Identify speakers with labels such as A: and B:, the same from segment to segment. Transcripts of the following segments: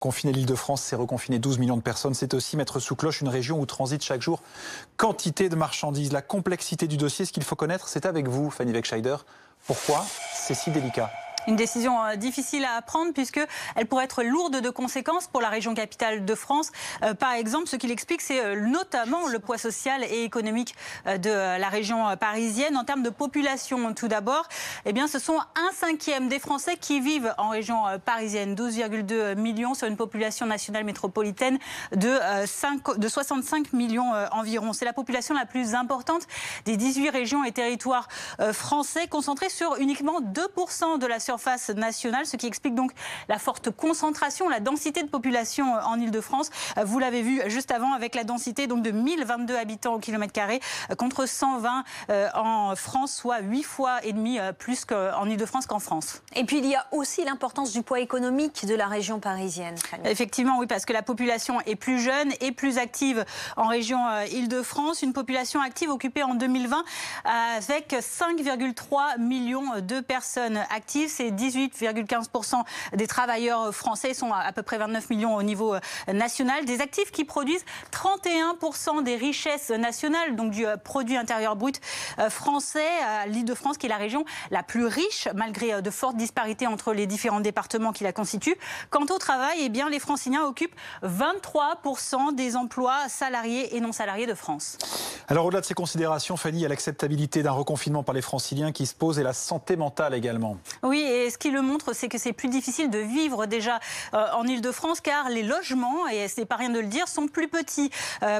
A: Confiner l'Île-de-France, c'est reconfiner 12 millions de personnes. C'est aussi mettre sous cloche une région où transitent chaque jour quantité de marchandises. La complexité du dossier, ce qu'il faut connaître, c'est avec vous, Fanny Wegscheider. Pourquoi c'est si délicat ?
B: Une décision difficile à prendre puisqu'elle pourrait être lourde de conséquences pour la région capitale de France. Par exemple, ce qu'il explique, c'est notamment le poids social et économique de la région parisienne. En termes de population, tout d'abord, eh bien, ce sont 1/5 des Français qui vivent en région parisienne. 12,2 millions sur une population nationale métropolitaine de 65 millions environ. C'est la population la plus importante des 18 régions et territoires français, concentrée sur uniquement 2% de la surface nationale, ce qui explique donc la forte concentration, la densité de population en Île-de-France. Vous l'avez vu juste avant avec la densité donc de 1022 habitants au kilomètre carré contre 120 en France, soit 8 fois et demi plus qu'en Île-de-France qu'en France.
C: Et puis il y a aussi l'importance du poids économique de la région parisienne.
B: Effectivement, oui, parce que la population est plus jeune et plus active en région Île-de-France. Une population active occupée en 2020 avec 5,3 millions de personnes actives. C'est 18,15% des travailleurs français, sont à peu près 29 millions au niveau national. Des actifs qui produisent 31% des richesses nationales, donc du produit intérieur brut français. L'Île-de-France qui est la région la plus riche, malgré de fortes disparités entre les différents départements qui la constituent. Quant au travail, eh bien, les Franciliens occupent 23% des emplois salariés et non salariés de France.
A: Alors au-delà de ces considérations, Fanny, il y a l'acceptabilité d'un reconfinement par les Franciliens qui se pose et la santé mentale également.
B: Oui, et ce qui le montre, c'est que c'est plus difficile de vivre déjà en Île-de-France car les logements, et ce n'est pas rien de le dire, sont plus petits.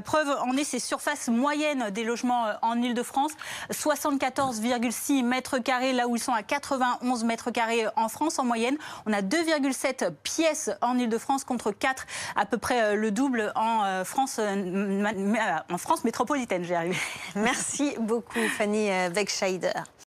B: Preuve en est ces surfaces moyennes des logements en Île-de-France, 74,6 mètres carrés, là où ils sont à 91 mètres carrés en France en moyenne. On a 2,7 pièces en Île-de-France contre 4, à peu près le double en France métropolitaine.
C: Merci beaucoup Fanny Wegscheider.